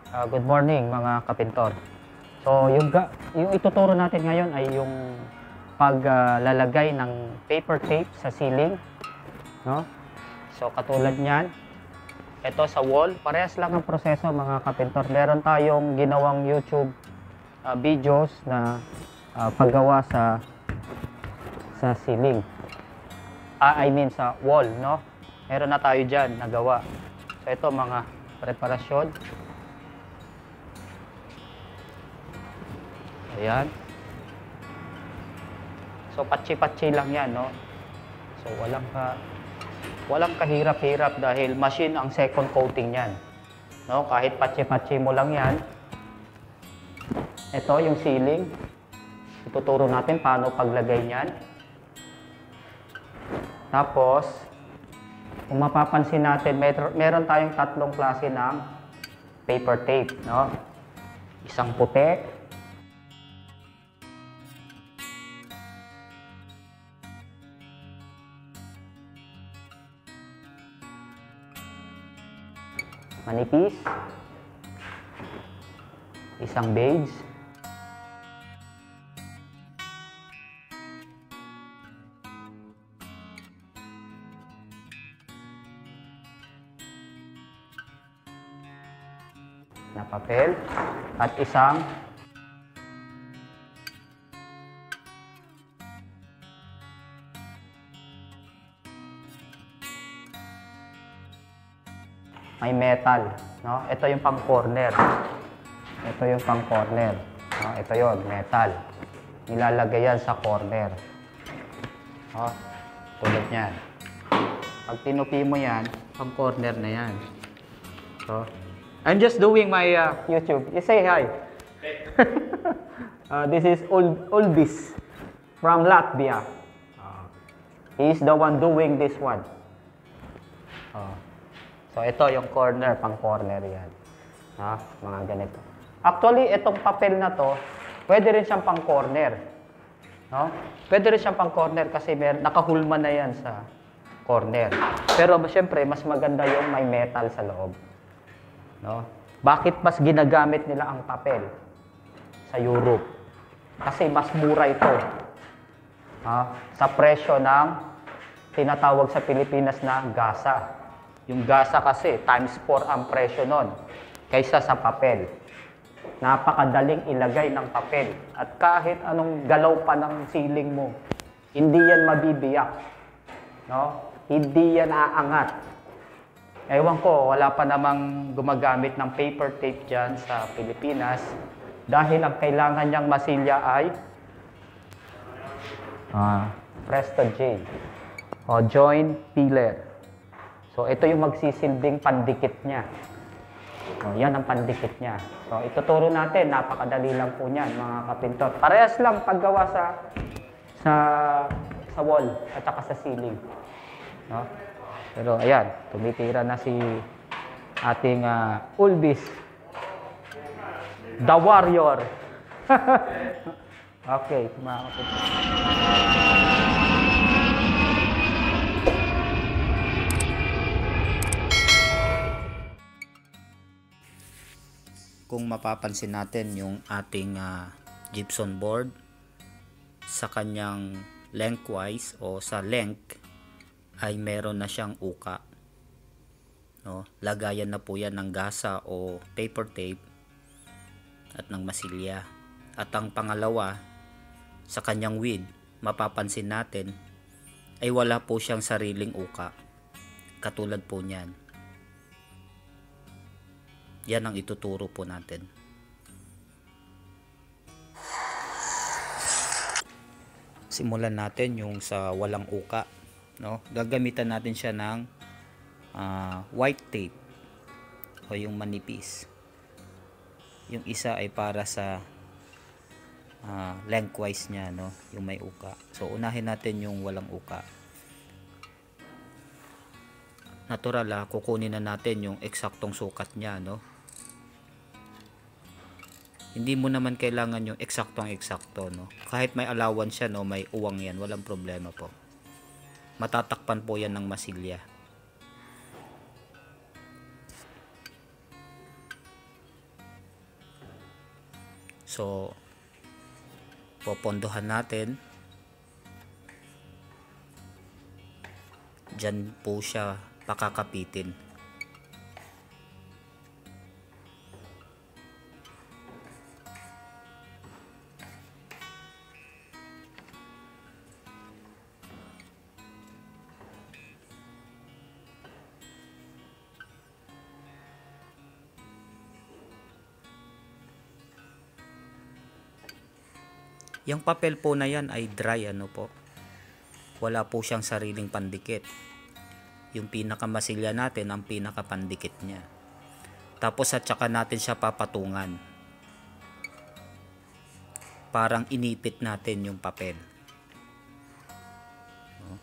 Good morning mga kapintor. So yung ituturo natin ngayon ay yung paglalagay ng paper tape sa ceiling, no? So katulad niyan, ito sa wall, parehas lang ang proseso mga kapintor. Meron tayong ginawang YouTube videos na paggawa sa ceiling. I mean sa wall, no? Meron na tayo diyan nagawa. So ito mga preparasyon. Ayan. So patsi-patsi lang 'yan, no. So walang kahirap-hirap dahil machine ang second coating niyan. No, kahit patsi-patsi mo lang 'yan. Ito yung ceiling. Ituturo natin paano paglagay niyan. Tapos kung mapapansin natin, meron tayong tatlong klase ng paper tape, no. Isang puti, manipis, isang beige, na papel, at isang may metal, no? Ito yung pang corner. Ito yung pang corner, no? Ito yon, metal. Nilalagay yan sa corner. No? Tulad niyan. Pag tinupi mo yan, pang corner na yan. So, I'm just doing my YouTube. You say hi. This is Ulbis from Latvia. He's the one doing this one. So, ito yung corner, pang corner yan. Mga ganito. Actually, itong papel na to, pwede rin siyang pang corner. No? Pwede rin siyang pang corner kasi nakahulma na yan sa corner. Pero siyempre, mas maganda yung may metal sa loob. No? Bakit mas ginagamit nila ang papel sa Europe? Kasi mas mura ito. Sa presyo ng tinatawag sa Pilipinas na gasa. Yung gasa kasi, times 4 ang presyo nun kaysa sa papel. Napakadaling ilagay ng papel. At kahit anong galaw pa ng ceiling mo, hindi yan mabibiyak. No? Hindi yan aangat. Ewan ko, wala pa namang gumagamit ng paper tape dyan sa Pilipinas dahil ang kailangan niyang masilya ay Presto J o joint pillar. So, ito yung magsisilbing pandikit niya. So, yan ang pandikit niya. So, ituturo natin. Napakadali lang po niyan, mga kapintor. Parehas lang paggawa sa wall at saka sa ceiling. No? Pero, ayan. Tumitira na si ating Ulbis. The Warrior. Okay, mga kapintor. Kung mapapansin natin yung ating gypsum board sa kanyang lengthwise o sa length ay meron na siyang uka, no? Lagayan na po yan ng gasa o paper tape at ng masilya. At ang pangalawa, sa kanyang width, mapapansin natin ay wala po siyang sariling uka katulad po niyan. Yan ang ituturo po natin. Simulan natin yung sa walang uka, no? Gagamitan natin siya ng white tape o yung manipis. Yung isa ay para sa lengthwise niya, no? Yung may uka. So unahin natin yung walang uka. Natural, kukunin na natin yung eksaktong sukat niya, no? Hindi mo naman kailangan yung eksaktong-eksakto, no? Kahit may allowance siya, no, may uwang yan, walang problema po. Matatakpan po yan ng masilya. So, popondohan natin. Diyan po siya pakakapitin. Yung papel po na yan ay dry, ano po. Wala po siyang sariling pandikit. Yung pinakamasilya natin ang pinakapandikit niya. Tapos at saka natin siya papatungan. Parang inipit natin yung papel. No?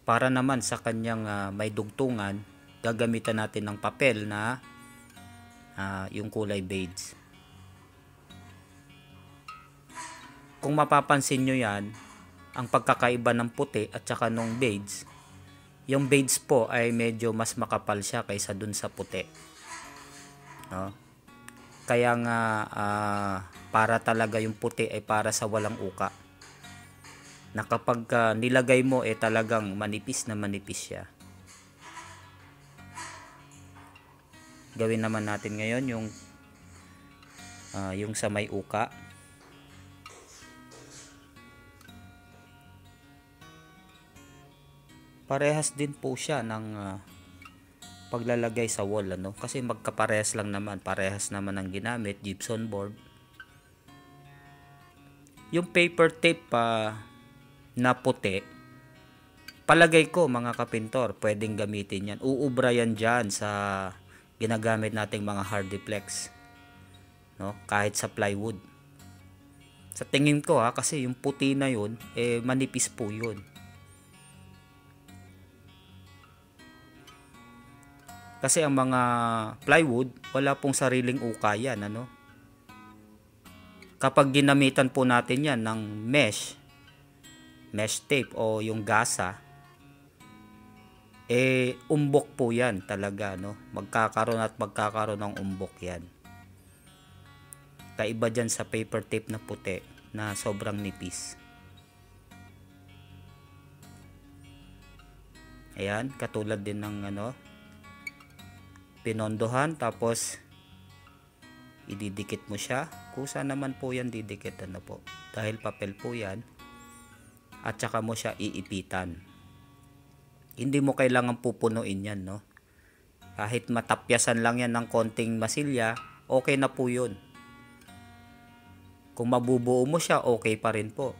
Para naman sa kanyang may dugtungan, gagamitan natin ng papel na yung kulay beige. Kung mapapansin nyo yan, ang pagkakaiba ng puti at saka nung beige, yung beige po ay medyo mas makapal siya kaysa dun sa puti. No? Kaya nga para talaga yung puti ay para sa walang uka. Na kapag nilagay mo talagang manipis na manipis siya. Gawin naman natin ngayon yung sa may uka. Parehas din po siya ng paglalagay sa wall, ano? Kasi magkaparehas lang naman, parehas naman ang ginamit, gypsum board. Yung paper tape na puti, palagay ko mga kapintor, pwedeng gamitin yan. Uubra yan dyan sa ginagamit nating mga hardiplex, no? Kahit sa plywood. Sa tingin ko kasi yung puti na yun manipis po yun. Kasi ang mga plywood wala pong sariling uka yan, ano? Kapag ginamitan po natin yan ng mesh tape o yung gasa, umbok po yan talaga, no? Magkakaroon ng umbok yan. Kaiba dyan sa paper tape na puti na sobrang nipis. Ayan, katulad din ng pinondohan, tapos ididikit mo siya. Kusa naman po yan didikit, ano po, dahil papel po yan. At saka mo siya iipitan. Hindi mo kailangan pupunuin yan, no? Kahit matapyasan lang yan ng konting masilya, okay na po yun. Kung mabubuo mo siya, okay pa rin po,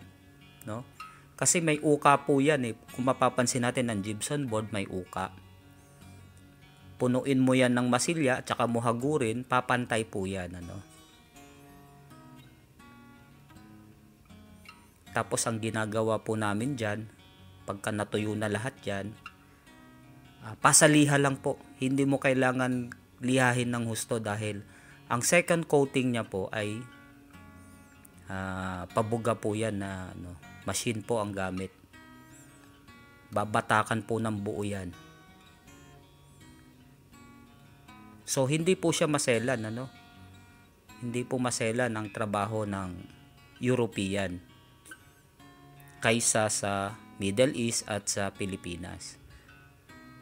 no? Kasi may uka po yan Kung mapapansin natin ang gypsum board, may uka. Punuin mo yan ng masilya, tsaka mo hagurin, papantay po yan, ano? Tapos ang ginagawa po namin dyan, pagka natuyo na lahat yan, pasalihan lang po. Hindi mo kailangan lihahin ng husto dahil ang second coating niya po ay pabuga po yan na machine po ang gamit. Babatakan po ng buo yan. So hindi po siya maselan, ano? Hindi po maselan ang trabaho ng European kaysa sa Middle East at sa Pilipinas.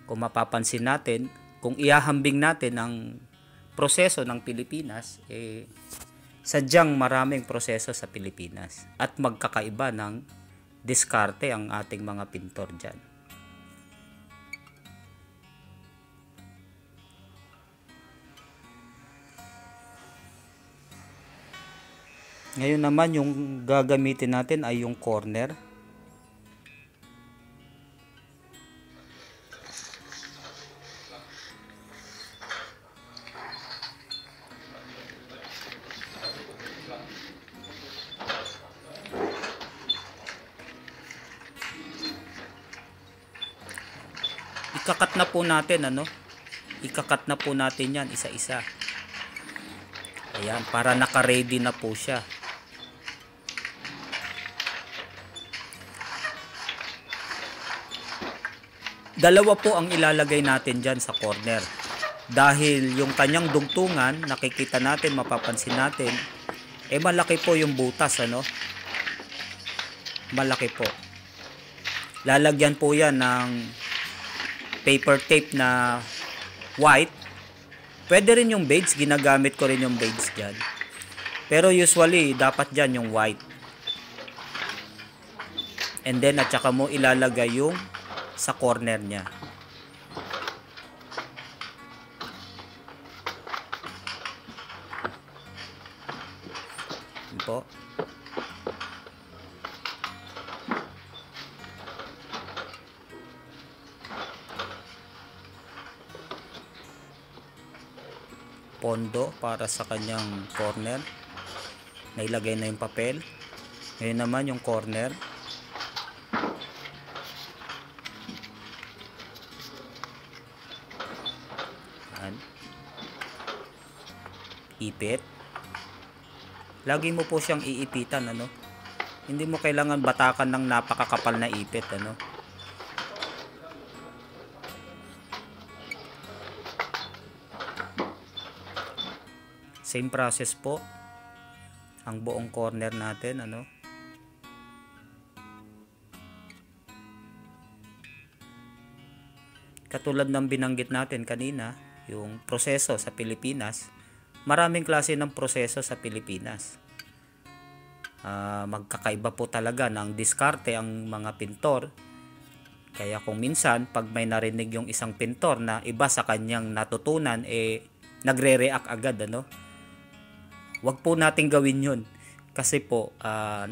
Kung mapapansin natin, kung ihahambing natin ang proseso ng Pilipinas, sadyang maraming proseso sa Pilipinas at magkakaiba ng diskarte ang ating mga pintor dyan. Ngayon naman yung gagamitin natin ay yung corner. Ikakat na po natin, Ikakat na po natin yan isa-isa. Ayan, para naka-ready na po siya. Dalawa po ang ilalagay natin dyan sa corner. Dahil yung kanyang dugtungan, nakikita natin, mapapansin natin, malaki po yung butas, ano? Malaki po. Lalagyan po yan ng paper tape na white. Pwede rin yung beads, ginagamit ko rin yung beads dyan. Pero usually, dapat dyan yung white. And then, at saka mo ilalagay yung sa corner niya. Yan po. Pondo para sa kanyang corner. Nailagay na yung papel. Ngayon naman yung corner. Yan. Ipit. Lagi mo po siyang iipitan, ano? Hindi mo kailangan batakan ng napakakapal na ipit, ano? Same process po ang buong corner natin, ano? Katulad ng binanggit natin kanina, yung proseso sa Pilipinas, maraming klase ng proseso sa Pilipinas. Magkakaiba po talaga ng diskarte ang mga pintor. Kaya kung minsan, pag may narinig yung isang pintor na iba sa kanyang natutunan, nagre-react agad, ano? Wag po nating gawin yun. Kasi po,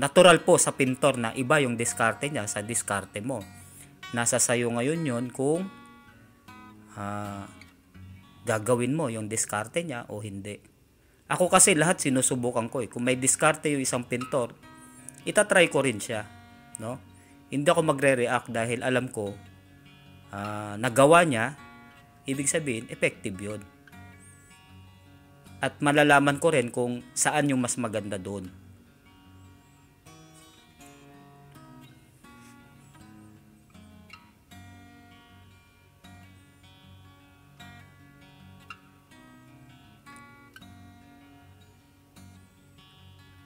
natural po sa pintor na iba yung diskarte niya sa diskarte mo. Nasa sayo ngayon yun kung gagawin mo yung diskarte niya o hindi. Ako kasi lahat sinusubukan ko. Kung may diskarte yung isang pintor, itatry ko rin siya. No? Hindi ako magre-react dahil alam ko nagawa niya, ibig sabihin, effective yun. At malalaman ko rin kung saan yung mas maganda doon.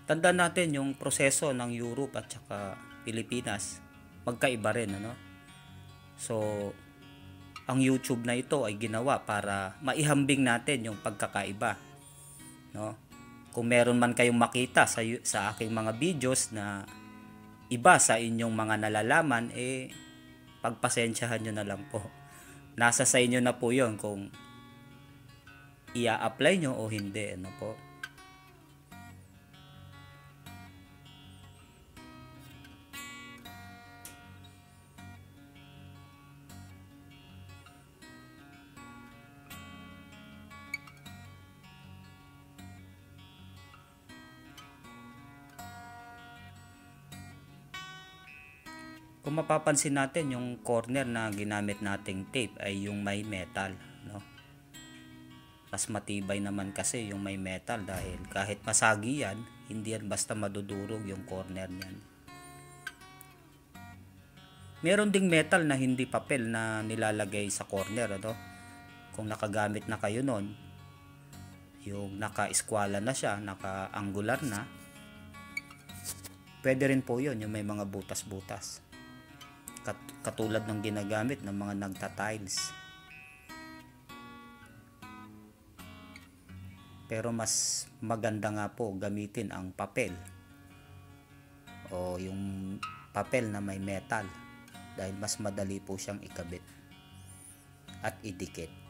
Tandaan natin yung proseso ng Europe at saka Pilipinas, magkaiba rin, ano? So, ang YouTube na ito ay ginawa para maihambing natin yung pagkakaiba, no? Kung meron man kayong makita sa aking mga videos na iba sa inyong mga nalalaman, pagpasensyahan nyo na lang po. Nasa sa inyo na po yun kung ia-apply nyo o hindi, ano po. Kung mapapansin natin, yung corner na ginamit nating tape ay yung may metal, no? Mas matibay naman kasi yung may metal dahil kahit masagi yan, hindi yan basta madudurog yung corner niyan. Meron ding metal na hindi papel na nilalagay sa corner, ano? Kung nakagamit na kayo nun, yung naka-eskwala na siya, naka-angular na, pwede rin po yun, yung may mga butas-butas. Katulad ng ginagamit ng mga nagta-tiles. Pero mas maganda nga po gamitin ang papel o yung papel na may metal dahil mas madali po siyang ikabit at idikit.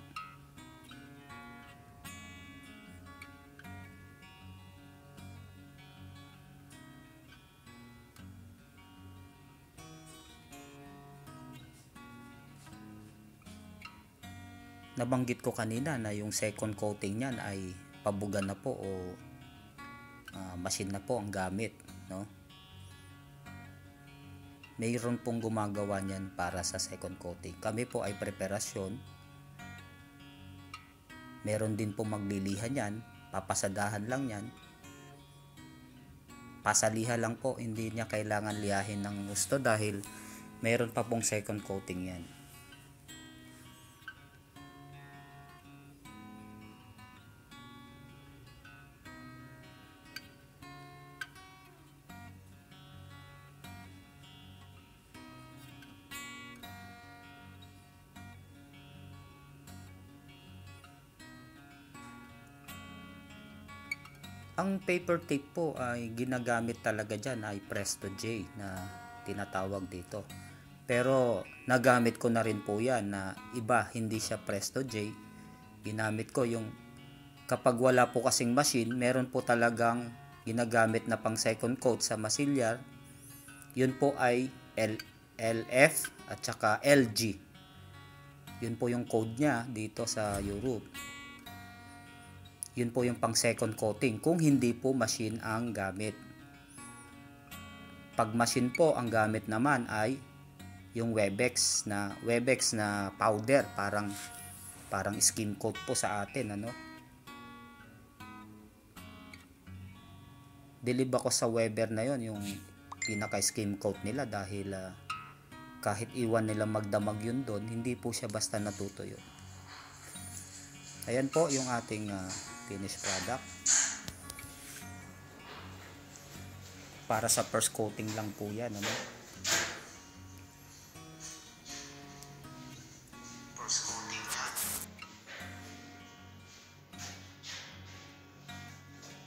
Nabanggit ko kanina na yung second coating niyan ay pabugan na po o machine na po ang gamit, no? Mayroon pong gumagawa niyan para sa second coating. Kami po ay preparasyon. Meron din po maglilihan yan, papasadahan lang yan. Pasaliha lang po, hindi niya kailangan liyahin ng gusto dahil meron pa pong second coating yan. Ang paper tape po ay ginagamit talaga dyan ay Presto J na tinatawag dito. Pero nagamit ko na rin po yan na iba, hindi siya Presto J. Ginamit ko yung kapag wala po kasing machine, meron po talagang ginagamit na pang second coat sa masilyar. Yun po ay LF at saka LG. Yun po yung code niya dito sa Europe. Yun po yung pang second coating kung hindi po machine ang gamit. Pag machine po ang gamit naman ay yung Webex na powder, parang skin coat po sa atin, ano. Dilib ako sa Weber na yon, yung pinaka skin coat nila, dahil kahit iwan nila magdamag yun doon, hindi po siya basta natutuyo. Ayan po yung ating finished product. Para sa first coating lang po yan, ano? First coating yan.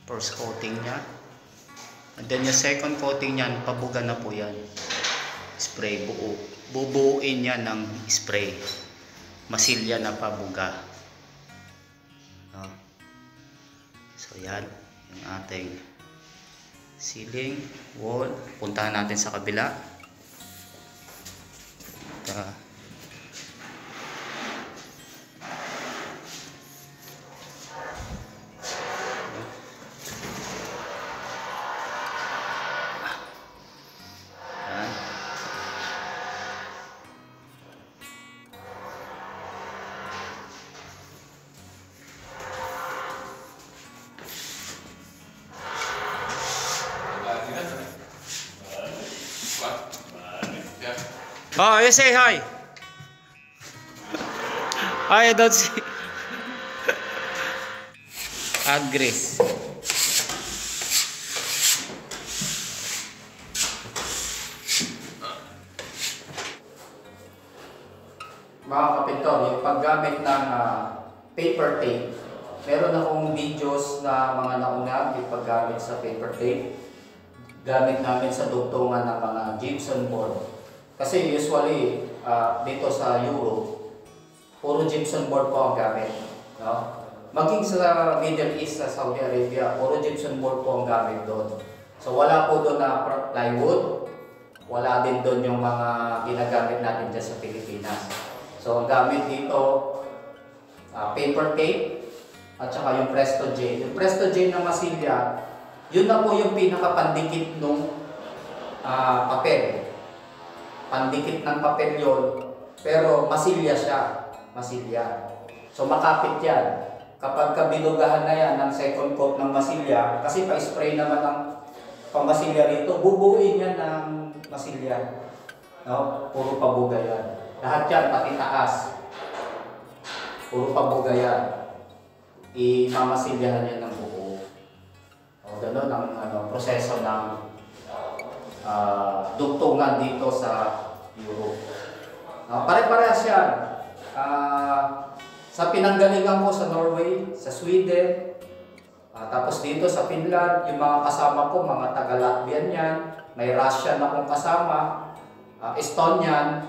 First coating niya. And then yung second coating niyan, pabuga na po yan. Spray, bubuuin niya ng spray. Masilya na pabuga. No? So yan, yung ating ceiling, wall. Puntahan natin sa kabila. Oh, you say hi. I don't see. Agris. Mga kapintor, yung paggamit ng paper tape, meron akong videos na mga nauna yung paggamit sa paper tape. Gamit namin sa dugtungan ng mga gypsum board. Kasi usually, dito sa Europe, puro gypsum board po ang gamit. No? Maging sa Middle East, sa Saudi Arabia, puro gypsum board po ang gamit doon. So wala po doon na plywood, wala din doon yung mga ginagamit natin dyan sa Pilipinas. So ang gamit dito, paper tape, at saka yung Presto J. Yung Presto J na masilya, yun na po yung pinakapandikit nung papel. Pandikit ng papel yun, pero masilya siya. Masilya. So makapit yan. Kapag binugahan na yan ng second coat ng masilya, kasi pa-spray naman ng pamasilya rito, bubuuin yan ng masilya. No? Puro pabuga yan. Lahat yan, pati taas. Puro pabuga yan. Imamasilyahan yan ng buo. O gano'n ang proseso ng dugtungan dito sa Europe. Pare-parehas yan. Sa pinanggalingan ko sa Norway, sa Sweden, tapos dito sa Finland, yung mga kasama ko, mga taga-Latvian yan, may Russian akong kasama, Estonian,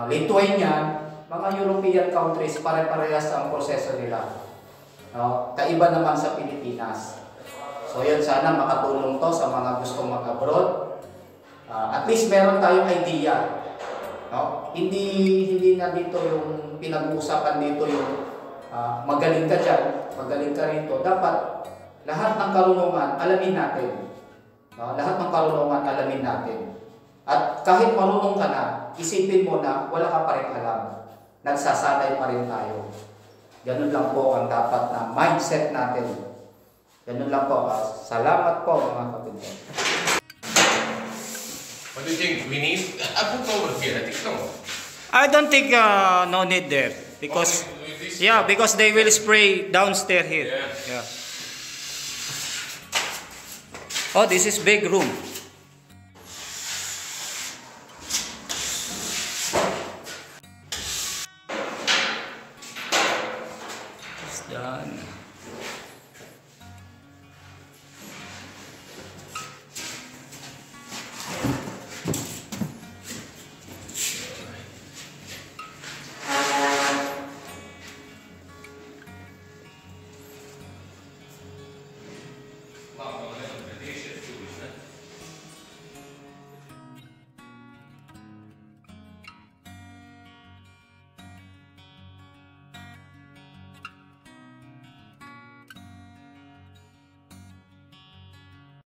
Lithuanian, mga European countries, pare-parehas ang proseso nila. Kaiba naman sa Pilipinas. So yun, sana makatulong to sa mga gustong mag-abroad. At least meron tayong idea. No? Hindi na dito yung pinag-uusapan dito yung magaling ka dyan, magaling ka rito. Dapat lahat ng karunungan alamin natin. No? Lahat ng karunungan alamin natin. At kahit marunong ka na, isipin mo na wala ka pa rin alam. Nagsasanay pa rin tayo. Ganun lang po ang dapat na mindset natin. Ganun lang po. Salamat po mga kapitbahay. What do you think? We need a book over here? I think no. I don't think no need there because because they will spray downstairs here. Yeah. Oh, this is big room. It's done.